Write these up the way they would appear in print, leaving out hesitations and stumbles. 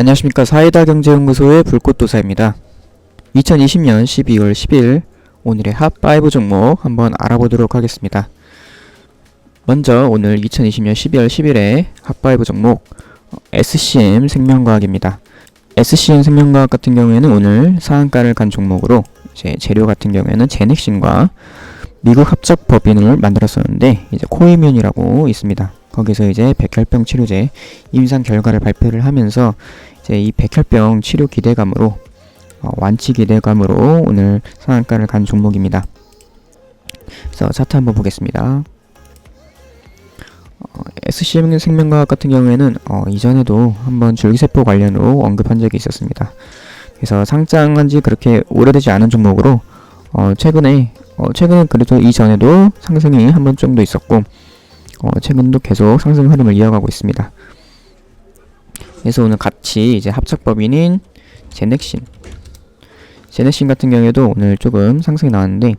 안녕하십니까. 사이다경제연구소의 불꽃도사입니다. 2020년 12월 10일 오늘의 핫5 종목 한번 알아보도록 하겠습니다. 먼저 오늘 2020년 12월 10일의 핫5 종목 SCM 생명과학입니다. SCM 생명과학 같은 경우에는 오늘 상한가를 간 종목으로 이제 재료 같은 경우에는 제넥신과 미국 합작 법인을 만들었었는데 이제 코이뮨이라고 있습니다. 거기서 이제 백혈병 치료제 임상 결과를 발표를 하면서 이제 이 백혈병 치료 기대감으로 완치 기대감으로 오늘 상한가를 간 종목입니다. 그래서 차트 한번 보겠습니다. SCM 생명과학 같은 경우에는 이전에도 한번 줄기세포 관련으로 언급한 적이 있었습니다. 그래서 상장한 지 그렇게 오래되지 않은 종목으로 최근에 그래도 이전에도 상승이 한 번 정도 있었고 최근도 계속 상승 흐름을 이어가고 있습니다. 그래서 오늘 같이 이제 합작법인인 제넥신 같은 경우에도 오늘 조금 상승이 나왔는데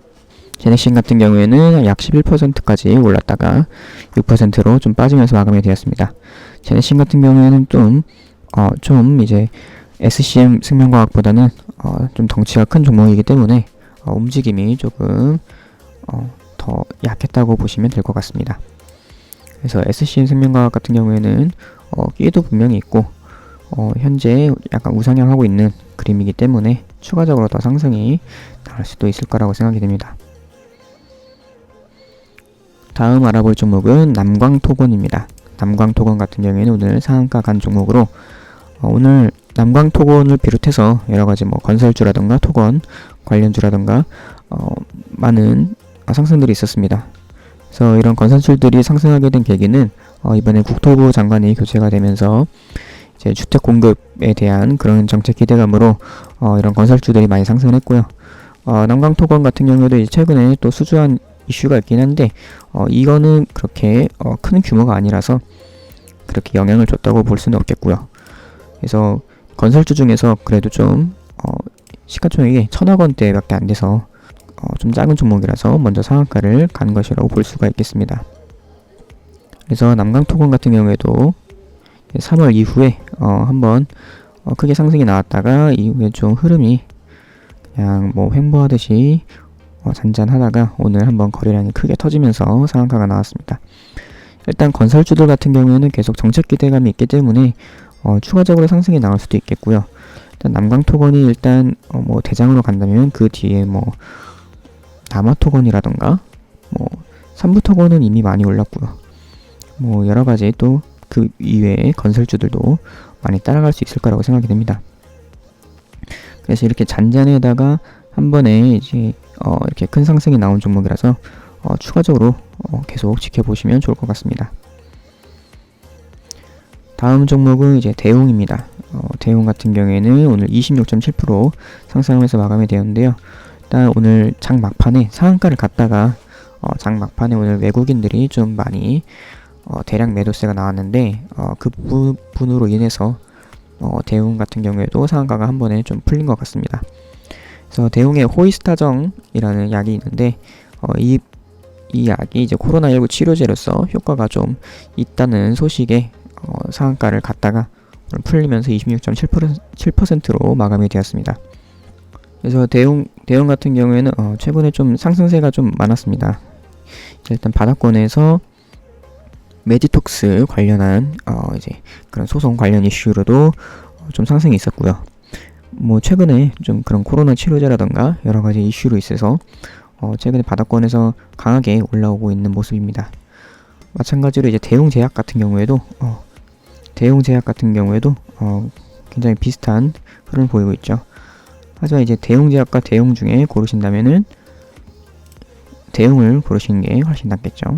제넥신 같은 경우에는 약 11%까지 올랐다가 6%로 좀 빠지면서 마감이 되었습니다. 제넥신 같은 경우에는 좀 이제 SCM 생명과학보다는 좀 덩치가 큰 종목이기 때문에 움직임이 조금 더 약했다고 보시면 될 것 같습니다. 그래서 SCM 생명과학 같은 경우에는 끼도 분명히 있고 현재 약간 우상향하고 있는 그림이기 때문에 추가적으로 더 상승이 나올 수도 있을 거라고 생각이 됩니다. 다음 알아볼 종목은 남광토건입니다. 남광토건 같은 경우에는 오늘 상한가 간 종목으로 오늘 남광토건을 비롯해서 여러가지 건설주라던가 토건 관련주라던가 많은 상승들이 있었습니다. 그래서 이런 건설주들이 상승하게 된 계기는 이번에 국토부 장관이 교체가 되면서 이제 주택 공급에 대한 그런 정책 기대감으로 이런 건설주들이 많이 상승했고요. 남광토건 같은 경우에도 이제 최근에 또 수주한 이슈가 있긴 한데 이거는 그렇게 큰 규모가 아니라서 그렇게 영향을 줬다고 볼 수는 없겠고요. 그래서 건설주 중에서 그래도 좀 시가총액이 1,000억 원대밖에 안 돼서 좀 작은 종목이라서 먼저 상한가를 간 것이라고 볼 수가 있겠습니다. 그래서 남광토건 같은 경우에도 3월 이후에 한번 크게 상승이 나왔다가 이후에 좀 흐름이 그냥 횡보하듯이 잔잔하다가 오늘 한번 거래량이 크게 터지면서 상한가가 나왔습니다. 일단 건설주들 같은 경우에는 계속 정책 기대감이 있기 때문에 추가적으로 상승이 나올 수도 있겠고요. 일단 남광토건이 일단 대장으로 간다면 그 뒤에 남화토건이라던가 삼부토건은 이미 많이 올랐고요. 여러가지 또 그 이외의 건설주들도 많이 따라갈 수 있을 거라고 생각이 됩니다. 그래서 이렇게 잔잔에다가 한 번에 이제 이렇게 큰 상승이 나온 종목이라서 추가적으로 계속 지켜보시면 좋을 것 같습니다. 다음 종목은 이제 대웅입니다. 대웅 같은 경우에는 오늘 26.7% 상승하면서 마감이 되었는데요. 일단 오늘 장 막판에 상한가를 갔다가 장 막판에 오늘 외국인들이 좀 많이 대량 매도세가 나왔는데 그 부분으로 인해서 대웅 같은 경우에도 상한가가 한 번에 좀 풀린 것 같습니다. 그래서 대웅의 호이스타정이라는 약이 있는데 이 약이 이제 코로나19 치료제로서 효과가 좀 있다는 소식에 상한가를 갔다가 풀리면서 26.7%로 마감이 되었습니다. 그래서 대웅 같은 경우에는 최근에 좀 상승세가 좀 많았습니다. 일단 바닥권에서 메디톡스 관련한 이제 그런 소송 관련 이슈로도 좀 상승이 있었고요. 최근에 좀 그런 코로나 치료제라던가 여러 가지 이슈로 있어서 최근에 바닥권에서 강하게 올라오고 있는 모습입니다. 마찬가지로 이제 대웅제약 같은 경우에도 굉장히 비슷한 흐름을 보이고 있죠. 하지만 이제 대웅제약과 대웅 중에 고르신다면은 대웅을 고르시는 게 훨씬 낫겠죠.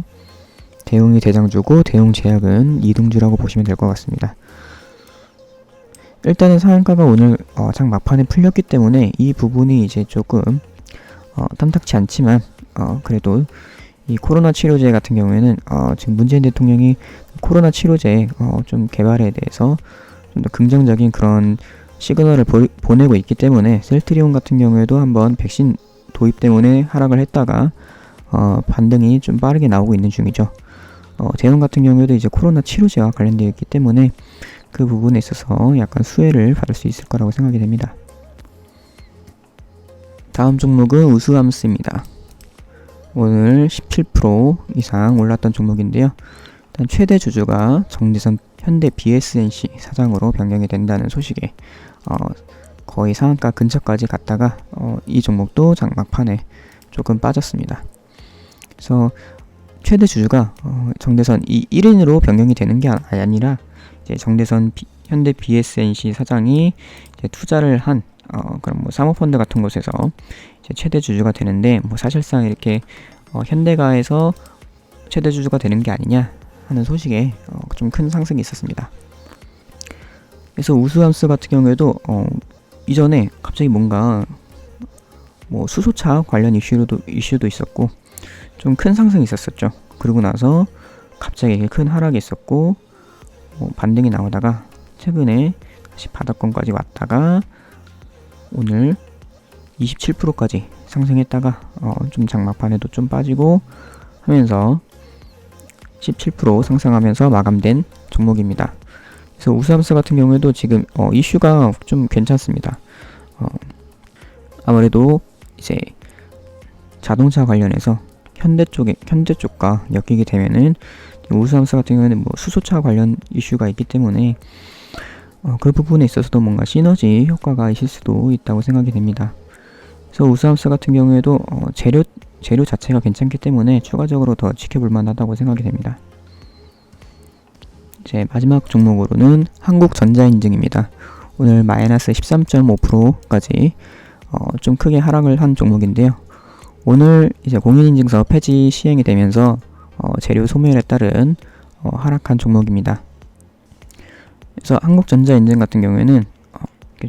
대웅이 대장주고 대웅제약은 이등주라고 보시면 될 것 같습니다. 일단은 상한가가 오늘 장 막판에 풀렸기 때문에 이 부분이 이제 조금 탐탁치 않지만 그래도 이 코로나 치료제 같은 경우에는 지금 문재인 대통령이 코로나 치료제 좀 개발에 대해서 좀 더 긍정적인 그런 시그널을 보내고 있기 때문에 셀트리온 같은 경우에도 한번 백신 도입 때문에 하락을 했다가 반등이 좀 빠르게 나오고 있는 중이죠. 대웅 같은 경우에도 이제 코로나 치료제와 관련되어 있기 때문에 그 부분에 있어서 약간 수혜를 받을 수 있을 거라고 생각이 됩니다. 다음 종목은 우수함스입니다. 오늘 17% 이상 올랐던 종목인데요. 일단 최대 주주가 정대선 현대 BSNC 사장으로 변경이 된다는 소식에 거의 상한가 근처까지 갔다가 이 종목도 장막판에 조금 빠졌습니다. 그래서 최대 주주가 정대선 1인으로 변경이 되는 게 아니라 이제 정대선 현대 BSNC 사장이 이제 투자를 한 그럼 뭐 사모펀드 같은 곳에서 이제 최대 주주가 되는데 뭐 사실상 이렇게 현대가에서 최대 주주가 되는 게 아니냐 하는 소식에 좀 큰 상승이 있었습니다. 그래서 우수함스 같은 경우에도 이전에 갑자기 뭔가 뭐 수소차 관련 이슈도 있었고 좀 큰 상승이 있었었죠. 그러고 나서 갑자기 큰 하락이 있었고 반등이 나오다가 최근에 다시 바닥권까지 왔다가 오늘 27%까지 상승했다가 좀 장막판에도 좀 빠지고 하면서 17% 상승하면서 마감된 종목입니다. 그래서 우수함스 같은 경우에도 지금 이슈가 좀 괜찮습니다. 아무래도 이제 자동차 관련해서 현대 쪽과 엮이게 되면은 우수함스 같은 경우에는 뭐 수소차 관련 이슈가 있기 때문에 그 부분에 있어서도 뭔가 시너지 효과가 있을 수도 있다고 생각이 됩니다. 그래서 우수함스 같은 경우에도 재료 자체가 괜찮기 때문에 추가적으로 더 지켜볼 만하다고 생각이 됩니다. 이제 마지막 종목으로는 한국전자인증입니다. 오늘 마이너스 13.5%까지 좀 크게 하락을 한 종목인데요. 오늘 이제 공인인증서 폐지 시행이 되면서 재료 소멸에 따른 하락한 종목입니다. 그래서 한국전자인증 같은 경우에는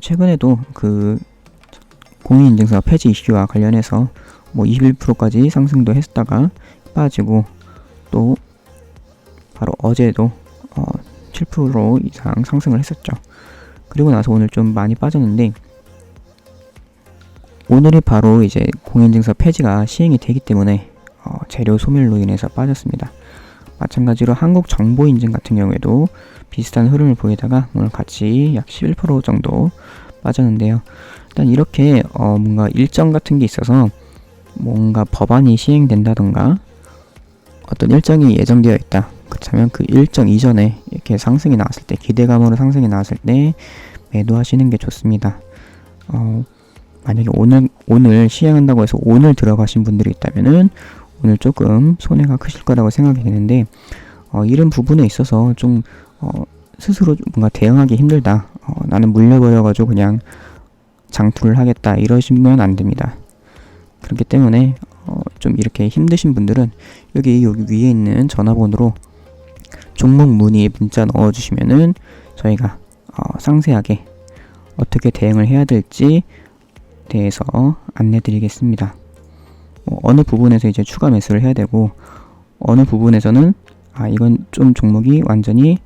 최근에도 그 공인인증서 폐지 이슈와 관련해서 뭐 21%까지 상승도 했다가 빠지고 또 바로 어제도 7% 이상 상승을 했었죠. 그리고 나서 오늘 좀 많이 빠졌는데 오늘이 바로 이제 공인인증서 폐지가 시행이 되기 때문에 재료 소멸로 인해서 빠졌습니다. 마찬가지로 한국정보인증 같은 경우에도 비슷한 흐름을 보이다가 오늘 같이 약 11% 정도 빠졌는데요. 일단 이렇게 뭔가 일정 같은 게 있어서 뭔가 법안이 시행된다던가 어떤 일정이 예정되어 있다. 그렇다면 그 일정 이전에 이렇게 상승이 나왔을 때 기대감으로 상승이 나왔을 때 매도하시는 게 좋습니다. 만약에 오늘 시행한다고 해서 오늘 들어가신 분들이 있다면은 오늘 조금 손해가 크실 거라고 생각이 되는데 이런 부분에 있어서 좀 스스로 뭔가 대응하기 힘들다. 나는 물려버려가지고 그냥 장투를 하겠다 이러시면 안 됩니다. 그렇기 때문에 좀 이렇게 힘드신 분들은 여기 위에 있는 전화번호로 종목 문의 문자 넣어주시면은 저희가 상세하게 어떻게 대응을 해야 될지 대해서 안내드리겠습니다. 어느 부분에서 이제 추가 매수를 해야 되고 어느 부분에서는 이건 좀 종목이 완전히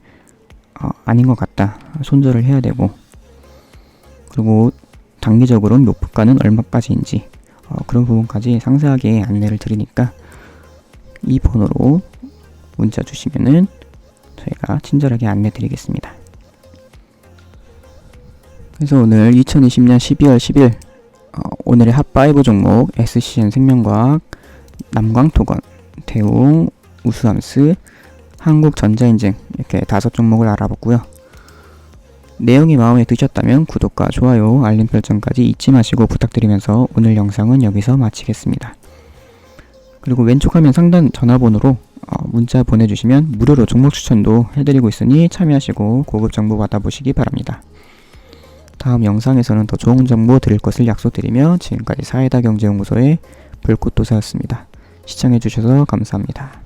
아닌 것 같다 손절을 해야 되고 그리고 단기적으로는 목표가는 얼마까지인지 그런 부분까지 상세하게 안내를 드리니까 이 번호로 문자 주시면은 저희가 친절하게 안내 드리겠습니다. 그래서 오늘 2020년 12월 10일 오늘의 핫5 종목 SCN 생명과학, 남광토건, 대웅, 우수함스, 한국전자인증 이렇게 5종목을 알아봤고요. 내용이 마음에 드셨다면 구독과 좋아요, 알림 설정까지 잊지 마시고 부탁드리면서 오늘 영상은 여기서 마치겠습니다. 그리고 왼쪽 화면 상단 전화번호로 문자 보내주시면 무료로 종목 추천도 해드리고 있으니 참여하시고 고급 정보 받아보시기 바랍니다. 다음 영상에서는 더 좋은 정보 드릴 것을 약속드리며 지금까지 사이다경제연구소의 불꽃도사였습니다. 시청해주셔서 감사합니다.